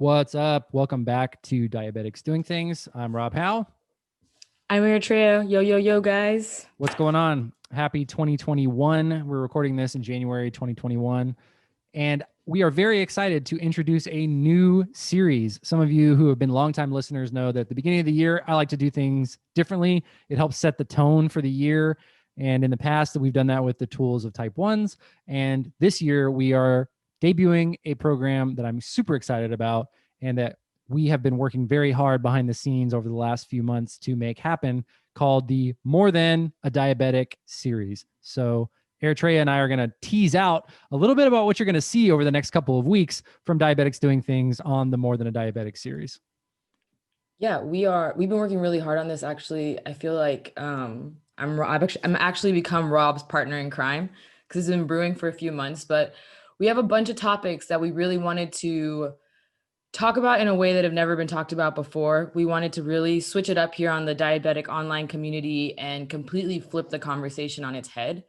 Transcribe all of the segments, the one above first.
What's up? Welcome back to Diabetics Doing Things. I'm Rob Howe. I'm Eritrea. Yo, yo, yo, guys. What's going on? Happy 2021. We're recording this in January 2021. And we are very excited to introduce a new series. Some of you who have been longtime listeners know that at the beginning of the year, I like to do things differently. It helps set the tone for the year. And in the past, we've done that with the tools of type 1s. And this year, we are debuting a program that I'm super excited about and that we have been working very hard behind the scenes over the last few months to make happen, called the More Than A Diabetic series. So Eritrea and I are going to tease out a little bit about what you're going to see over the next couple of weeks from Diabetics Doing Things on the More Than a Diabetic series. Yeah, we've been working really hard on this. Actually, I feel like I'm actually become Rob's partner in crime because it's been brewing for a few months, but we have a bunch of topics that we really wanted to talk about in a way that have never been talked about before. We wanted to really switch it up here on the diabetic online community and completely flip the conversation on its head.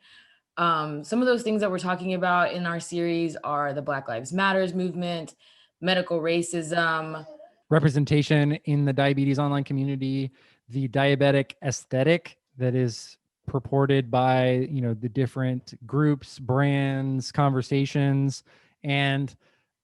Some of those things that we're talking about in our series are the Black Lives Matters movement, medical racism, representation in the diabetes online community, the diabetic aesthetic that is purported by, the different groups, brands, conversations. And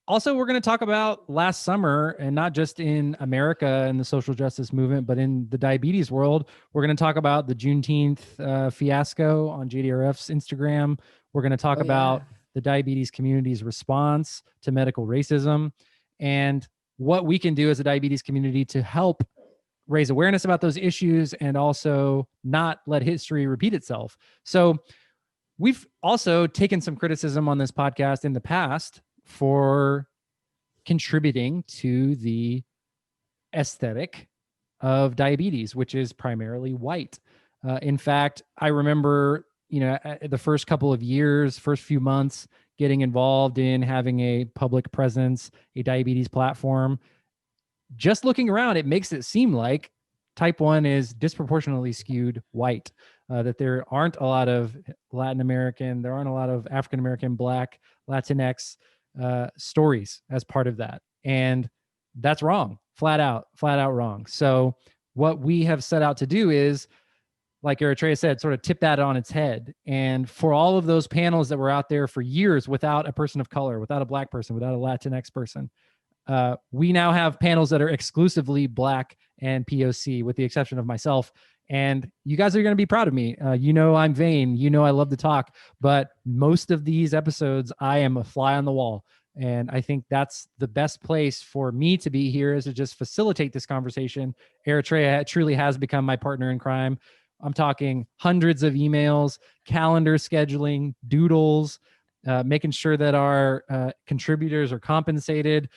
also, we're going to talk about last summer, and not just in America and the social justice movement, but in the diabetes world. We're going to talk about the Juneteenth fiasco on JDRF's Instagram. We're going to talk about the diabetes community's response to medical racism and what we can do as a diabetes community to help raise awareness about those issues and also not let history repeat itself. So we've also taken some criticism on this podcast in the past for contributing to the aesthetic of diabetes, which is primarily white. In fact, I remember, the first couple of years, first few months, getting involved in having a public presence, a diabetes platform. Just looking around, it makes it seem like type 1 is disproportionately skewed white, that there aren't a lot of Latin American, there aren't a lot of African American, Black, Latinx stories as part of that. And that's wrong, flat out wrong. So what we have set out to do is, like Eritrea said, sort of tip that on its head. And for all of those panels that were out there for years without a person of color, without a Black person, without a Latinx person, we now have panels that are exclusively Black and POC, with the exception of myself. And you guys are going to be proud of me. I'm vain. I love to talk. But most of these episodes, I am a fly on the wall. And I think that's the best place for me to be here, is to just facilitate this conversation. Eritrea truly has become my partner in crime. I'm talking hundreds of emails, calendar scheduling, doodles, making sure that our contributors are compensated.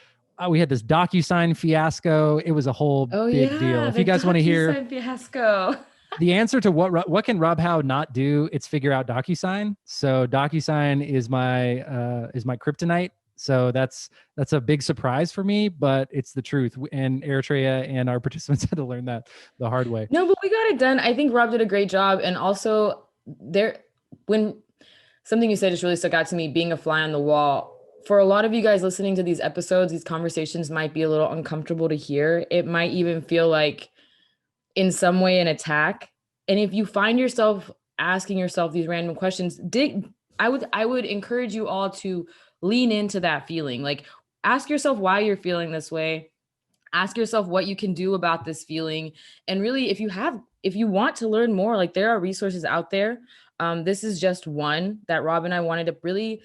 We had this DocuSign fiasco. It was a whole big deal. If you guys want to hear fiasco, the answer to what can Rob Howe not do, it's figure out DocuSign. So DocuSign is my kryptonite. So that's a big surprise for me, but it's the truth. And Eritrea and our participants had to learn that the hard way. No, but we got it done. I think Rob did a great job. And also when something you said just really stuck out to me, being a fly on the wall. For a lot of you guys listening to these episodes, these conversations might be a little uncomfortable to hear. It might even feel like in some way an attack. And if you find yourself asking yourself these random questions, I would encourage you all to lean into that feeling. Like, ask yourself why you're feeling this way. Ask yourself what you can do about this feeling. And really, if you want to learn more, like, there are resources out there. This is just one that Rob and I wanted to really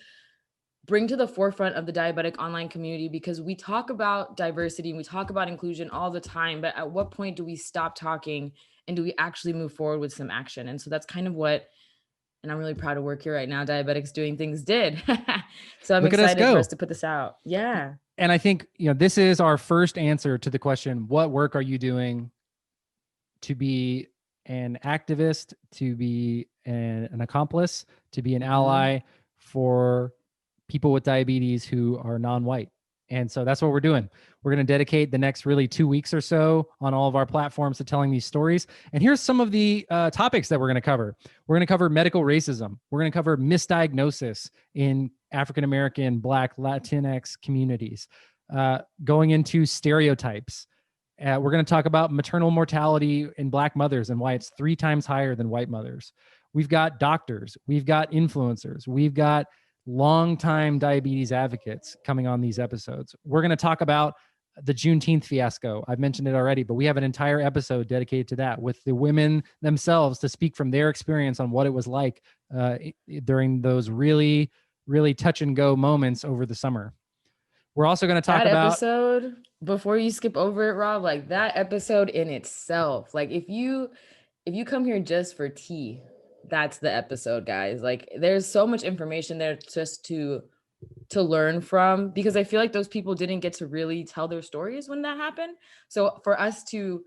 bring to the forefront of the diabetic online community, because we talk about diversity, we talk about inclusion all the time, but at what point do we stop talking and do we actually move forward with some action? And so that's kind of what, and I'm really proud to work here right now, Diabetics Doing Things did. So I'm excited for us to put this out. Yeah. And I think, this is our first answer to the question, what work are you doing to be an activist, to be an accomplice, to be an ally for people with diabetes who are non-white? And so that's what we're doing. We're going to dedicate the next really 2 weeks or so on all of our platforms to telling these stories. And here's some of the topics that we're going to cover. We're going to cover medical racism. We're going to cover misdiagnosis in African-American, Black, Latinx communities. going into stereotypes. We're going to talk about maternal mortality in Black mothers and why it's 3 times higher than white mothers. We've got doctors, we've got influencers, we've got longtime diabetes advocates coming on these episodes. We're going to talk about the Juneteenth fiasco. I've mentioned it already, but we have an entire episode dedicated to that with the women themselves to speak from their experience on what it was like during those really, really touch and go moments over the summer. We're also going to talk that about episode, before you skip over it, Rob, like that episode in itself, like if you come here just for tea, that's the episode, guys. Like there's so much information there just to learn from, because I feel like those people didn't get to really tell their stories when that happened. So for us to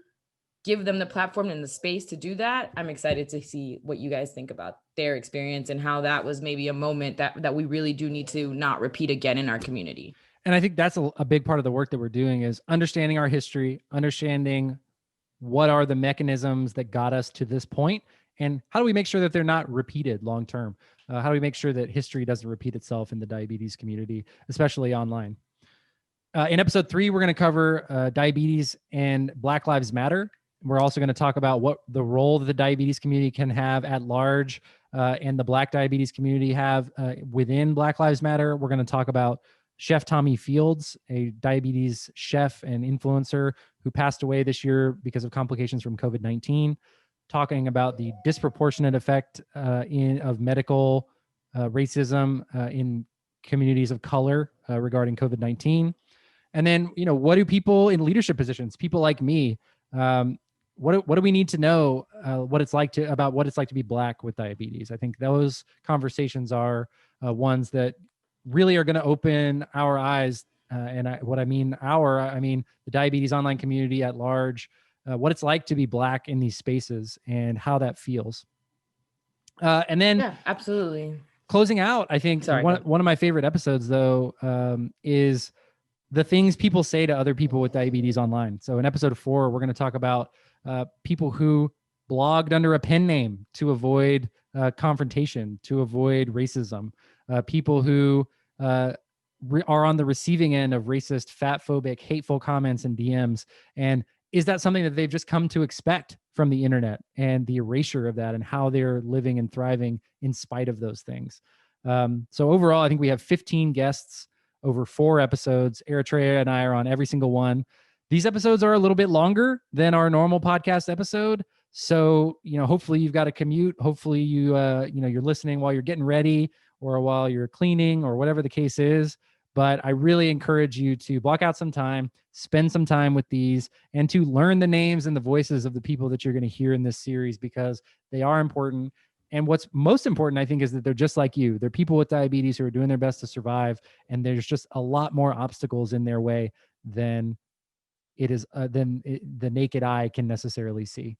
give them the platform and the space to do that, I'm excited to see what you guys think about their experience and how that was maybe a moment that we really do need to not repeat again in our community. And I think that's a big part of the work that we're doing is understanding our history, understanding what are the mechanisms that got us to this point, and how do we make sure that they're not repeated long term? How do we make sure that history doesn't repeat itself in the diabetes community, especially online? In episode 3, we're going to cover diabetes and Black Lives Matter. We're also going to talk about what the role that the diabetes community can have at large and the Black diabetes community have within Black Lives Matter. We're going to talk about Chef Tommy Fields, a diabetes chef and influencer who passed away this year because of complications from COVID-19, talking about the disproportionate effect of medical racism in communities of color regarding COVID-19. And then, what do people in leadership positions, people like me, what do we need to know what it's like to be Black with diabetes? I think those conversations are ones that really are going to open our eyes. I mean the diabetes online community at large, what it's like to be Black in these spaces and how that feels. And then yeah, absolutely. Closing out, I think one of my favorite episodes though is the things people say to other people with diabetes online. So in episode 4, we're going to talk about people who blogged under a pen name to avoid confrontation, to avoid racism, people who are on the receiving end of racist, fat-phobic, hateful comments and DMs. And is that something that they've just come to expect from the internet and the erasure of that and how they're living and thriving in spite of those things? So overall, I think we have 15 guests over 4 episodes. Eritrea and I are on every single one. These episodes are a little bit longer than our normal podcast episode. So, hopefully you've got a commute. Hopefully you're listening while you're getting ready or while you're cleaning or whatever the case is. But I really encourage you to block out some time, spend some time with these, and to learn the names and the voices of the people that you're going to hear in this series, because they are important. And what's most important, I think, is that they're just like you. They're people with diabetes who are doing their best to survive. And there's just a lot more obstacles in their way than the naked eye can necessarily see.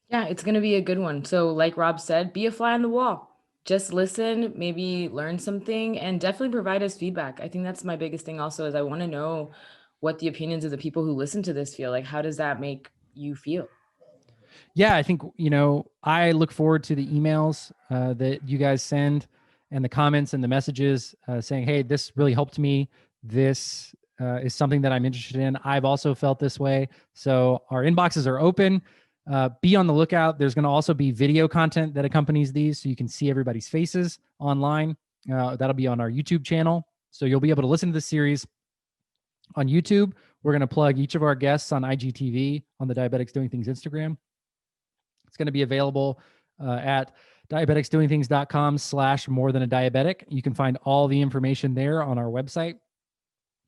Yeah, it's going to be a good one. So like Rob said, be a fly on the wall. Just listen, maybe learn something, and definitely provide us feedback. I think that's my biggest thing also, is I want to know what the opinions of the people who listen to this feel like. How does that make you feel? Yeah, I think, I look forward to the emails that you guys send and the comments and the messages saying, hey, this really helped me. This is something that I'm interested in. I've also felt this way. So our inboxes are open. Be on the lookout. There's going to also be video content that accompanies these, so you can see everybody's faces online. That'll be on our YouTube channel. So you'll be able to listen to the series on YouTube. We're going to plug each of our guests on IGTV on the Diabetics Doing Things Instagram. It's going to be available at diabeticsdoingthings.com/more than a diabetic. You can find all the information there on our website.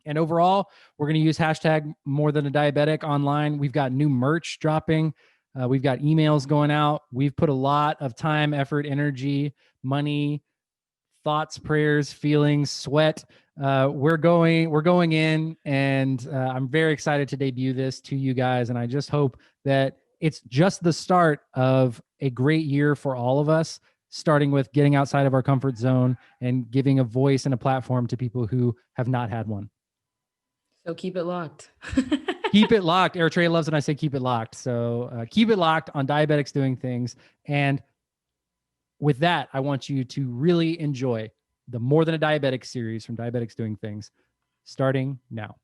And overall, we're going to use hashtag more than a diabetic online. We've got new merch dropping. We've got emails going out. We've put a lot of time, effort, energy, money, thoughts, prayers, feelings, sweat. We're going in, and I'm very excited to debut this to you guys. And I just hope that it's just the start of a great year for all of us, starting with getting outside of our comfort zone and giving a voice and a platform to people who have not had one. So keep it locked. Keep it locked. Eritrea loves when I say keep it locked. So keep it locked on Diabetics Doing Things. And with that, I want you to really enjoy the More Than a Diabetic series from Diabetics Doing Things. starting now.